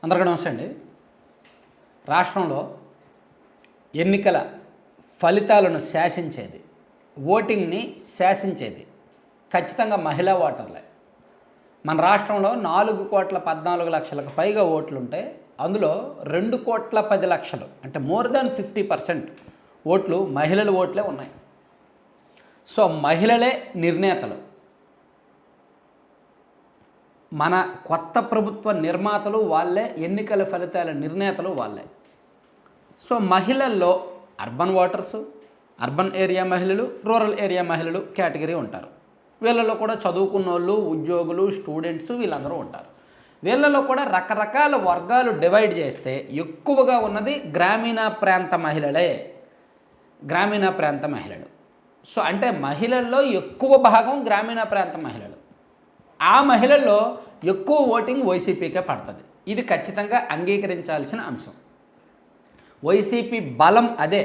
అందరికీ నమస్తే అండి. రాష్ట్రంలో ఎన్నికల ఫలితాలను శాసించేది, ఓటింగ్ని శాసించేది ఖచ్చితంగా మహిళా ఓటర్లే. మన రాష్ట్రంలో 4,14,00,000కు పైగా ఓట్లుంటే అందులో 2,10,00,000 అంటే మోర్ దాన్ 50% ఓట్లు మహిళల ఓట్లే ఉన్నాయి. సో మహిళలే నిర్ణేతలు. మన కొత్త ప్రభుత్వ నిర్మాతలు వాళ్ళే, ఎన్నికల ఫలితాల నిర్ణేతలు వాళ్ళే. సో మహిళల్లో అర్బన్ ఓటర్సు, అర్బన్ ఏరియా మహిళలు, రూరల్ ఏరియా మహిళలు కేటగిరీ ఉంటారు. వీళ్ళలో కూడా చదువుకున్న వాళ్ళు, ఉద్యోగులు, స్టూడెంట్స్ వీళ్ళందరూ ఉంటారు. వీళ్ళలో కూడా రకరకాల వర్గాలు డివైడ్ చేస్తే ఎక్కువగా ఉన్నది గ్రామీణ ప్రాంత మహిళలే. గ్రామీణ ప్రాంత మహిళలు. సో అంటే మహిళల్లో ఎక్కువ భాగం గ్రామీణ ప్రాంత మహిళలు. ఆ మహిళల్లో ఎక్కువ ఓటింగ్ వైసీపీకే పడుతుంది. ఇది ఖచ్చితంగా అంగీకరించాల్సిన అంశం. వైసీపీ బలం అదే,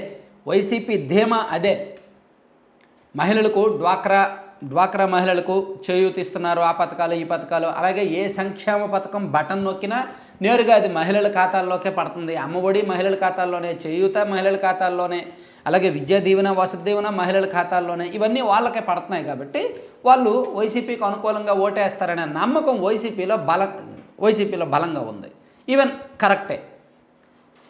వైసీపీ ధీమా అదే. మహిళలకు డ్వాక్రా మహిళలకు చేయూతిస్తున్నారు, ఆ పథకాలు ఈ పథకాలు. అలాగే ఏ సంక్షేమ పథకం బటన్ నొక్కినా నేరుగా అది మహిళల ఖాతాల్లోకే పడుతుంది. అమ్మఒడి మహిళల ఖాతాల్లోనే, చేయూత మహిళల ఖాతాల్లోనే, అలాగే విద్యా దీవెన, వసతి దీవెన మహిళల ఖాతాల్లోనే. ఇవన్నీ వాళ్ళకే పడుతున్నాయి కాబట్టి వాళ్ళు వైసీపీకి అనుకూలంగా ఓటేస్తారనే నమ్మకం వైసీపీలో బలంగా ఉంది. ఈవెన్ కరెక్టే.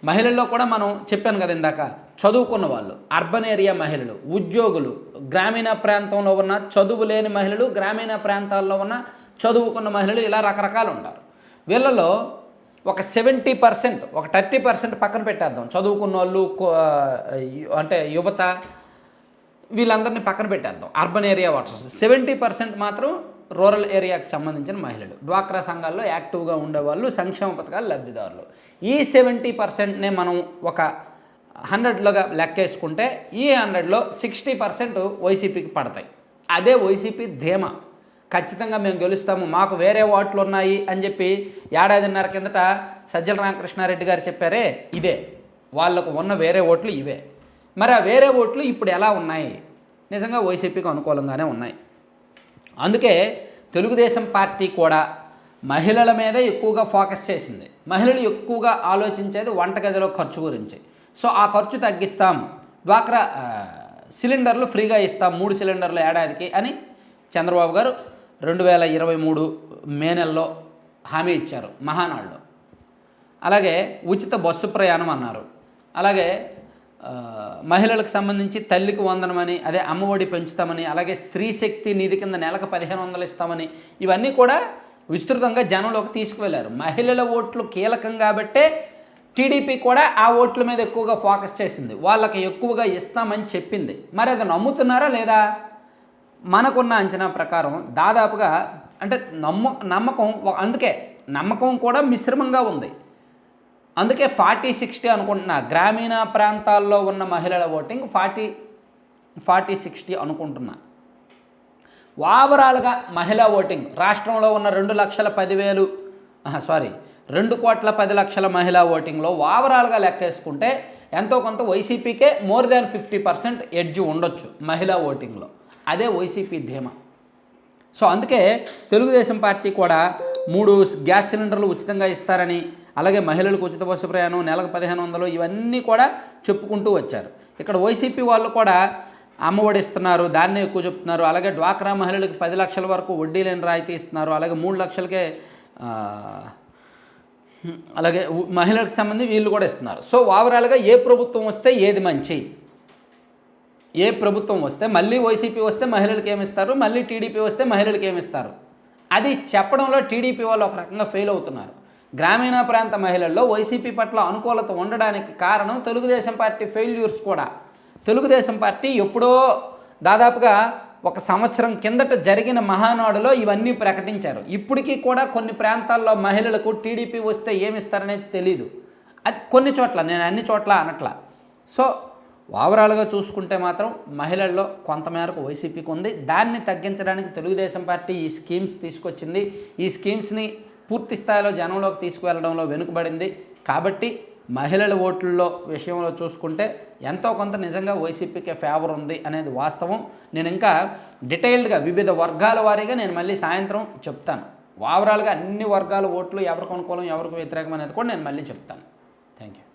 మహిళల్లో కూడా మనం చెప్పాను కదా ఇందాక, చదువుకున్న వాళ్ళు, అర్బన్ ఏరియా మహిళలు, ఉద్యోగులు, గ్రామీణ ప్రాంతంలో ఉన్న చదువు లేని మహిళలు, గ్రామీణ ప్రాంతాల్లో ఉన్న చదువుకున్న మహిళలు, ఇలా రకరకాలు ఉంటారు. వీళ్ళలో ఒక 70%, ఒక 30% పక్కన పెట్టేద్దాం. చదువుకున్న వాళ్ళు అంటే యువత, వీళ్ళందరినీ పక్కన పెట్టేద్దాం. అర్బన్ ఏరియా ఓటర్స్ 70% మాత్రం రూరల్ ఏరియాకి సంబంధించిన మహిళలు, డ్వాక్రా సంఘాల్లో యాక్టివ్గా ఉండేవాళ్ళు, సంక్షేమ పథకాల లబ్ధిదారులు. ఈ 70%నే మనం ఒక 100లోగా లెక్కేసుకుంటే ఈ 100లో 60% వైసీపీకి పడతాయి. అదే వైసీపీ ధీమా. ఖచ్చితంగా మేము గెలుస్తాము, మాకు వేరే ఓట్లు ఉన్నాయి అని చెప్పి ఏడాదిన్నర కిందట సజ్జల రామకృష్ణారెడ్డి గారు చెప్పారే, ఇదే వాళ్ళకు ఉన్న వేరే ఓట్లు ఇవే. మరి ఆ వేరే ఓట్లు ఇప్పుడు ఎలా ఉన్నాయి? నిజంగా వైసీపీకి అనుకూలంగానే ఉన్నాయి. అందుకే తెలుగుదేశం పార్టీ కూడా మహిళల మీదే ఎక్కువగా ఫోకస్ చేసింది. మహిళలు ఎక్కువగా ఆలోచించేది వంటగదిలో ఖర్చు గురించి. సో ఆ ఖర్చు తగ్గిస్తాం, డ్వాక్రా సిలిండర్లు ఫ్రీగా ఇస్తాం, 3 సిలిండర్లు ఏడాదికి అని చంద్రబాబు గారు 2023 మే నెలలో హామీ ఇచ్చారు మహానాడులో. అలాగే ఉచిత బస్సు ప్రయాణం అన్నారు. అలాగే మహిళలకు సంబంధించి తల్లికి వందనమని, అదే అమ్మఒడి పెంచుతామని, అలాగే స్త్రీ శక్తి నిధి కింద నెలకు 1,500 ఇస్తామని, ఇవన్నీ కూడా విస్తృతంగా జనంలోకి తీసుకువెళ్ళారు. మహిళల ఓట్లు కీలకం కాబట్టే టీడీపీ కూడా ఆ ఓట్ల మీద ఎక్కువగా ఫోకస్ చేసింది, వాళ్ళకి ఎక్కువగా ఇస్తామని చెప్పింది. మరి అది నమ్ముతున్నారా లేదా? మనకున్న అంచనా ప్రకారం దాదాపుగా అంటే నమ్మకం, అందుకే నమ్మకం కూడా మిశ్రమంగా ఉంది. అందుకే 40-60 అనుకుంటున్నా. గ్రామీణ ప్రాంతాల్లో ఉన్న మహిళల ఓటింగ్ 40-60 అనుకుంటున్నా. ఓవరాల్గా మహిళా ఓటింగ్ రాష్ట్రంలో ఉన్న 2,10,00,000 మహిళా ఓటింగ్లో ఓవరాల్గా లెక్కేసుకుంటే ఎంతో కొంత వైసీపీకే మోర్ దాన్ 50% ఎడ్జ్ ఉండొచ్చు మహిళా ఓటింగ్లో. అదే వైసీపీ ధీమా. సో అందుకే తెలుగుదేశం పార్టీ కూడా 3 గ్యాస్ సిలిండర్లు ఉచితంగా ఇస్తారని, అలాగే మహిళలకు ఉచిత బస్సు ప్రయాణం, నెలకు 1,500 ఇవన్నీ కూడా చెప్పుకుంటూ వచ్చారు. ఇక్కడ వైసీపీ వాళ్ళు కూడా అమ్మఒడి ఇస్తున్నారు, దాన్నే ఎక్కువ చెప్తున్నారు. అలాగే డ్వాక్రా మహిళలకు 10 లక్షల వరకు వడ్డీ లేని రాయితీ ఇస్తున్నారు. అలాగే 3 లక్షలకే అలాగే మహిళలకు సంబంధించి వీళ్ళు కూడా ఇస్తున్నారు. సో ఓవరాల్గా ఏ ప్రభుత్వం వస్తే ఏది మంచి, ఏ ప్రభుత్వం వస్తే, మళ్ళీ వైసీపీ వస్తే మహిళలకు ఏమిస్తారు, మళ్ళీ టీడీపీ వస్తే మహిళలకు ఏమిస్తారు, అది చెప్పడంలో టీడీపీ వాళ్ళు ఒక రకంగా ఫెయిల్ అవుతున్నారు. గ్రామీణ ప్రాంత మహిళల్లో వైసీపీ పట్ల అనుకూలత ఉండడానికి కారణం తెలుగుదేశం పార్టీ ఫెయిల్యూర్స్ కూడా. తెలుగుదేశం పార్టీ ఎప్పుడో దాదాపుగా 1 సంవత్సరం కిందట జరిగిన మహానాడులో ఇవన్నీ ప్రకటించారు. ఇప్పటికీ కూడా కొన్ని ప్రాంతాల్లో మహిళలకు టీడీపీ వస్తే ఏమిస్తారనేది తెలీదు. అది కొన్ని చోట్ల, నేను అన్ని చోట్ల అనట్లా. సో ఓవరాల్గా చూసుకుంటే మాత్రం మహిళల్లో కొంతమేరకు వైసీపీకి ఉంది. దాన్ని తగ్గించడానికి తెలుగుదేశం పార్టీ ఈ స్కీమ్స్ తీసుకొచ్చింది. ఈ స్కీమ్స్ని పూర్తి స్థాయిలో జనంలోకి తీసుకువెళ్ళడంలో వెనుకబడింది. కాబట్టి మహిళల ఓట్లలో విషయంలో చూసుకుంటే ఎంతో కొంత నిజంగా వైసీపీకే ఫేవర్ ఉంది అనేది వాస్తవం. నేను ఇంకా డీటెయిల్డ్గా వివిధ వర్గాల వారీగా నేను మళ్ళీ సాయంత్రం చెప్తాను. ఓవరాల్గా అన్ని వర్గాల ఓట్లు ఎవరికి అనుకూలం ఎవరికి వ్యతిరేకం అనేది కూడా నేను మళ్ళీ చెప్తాను. Thank you.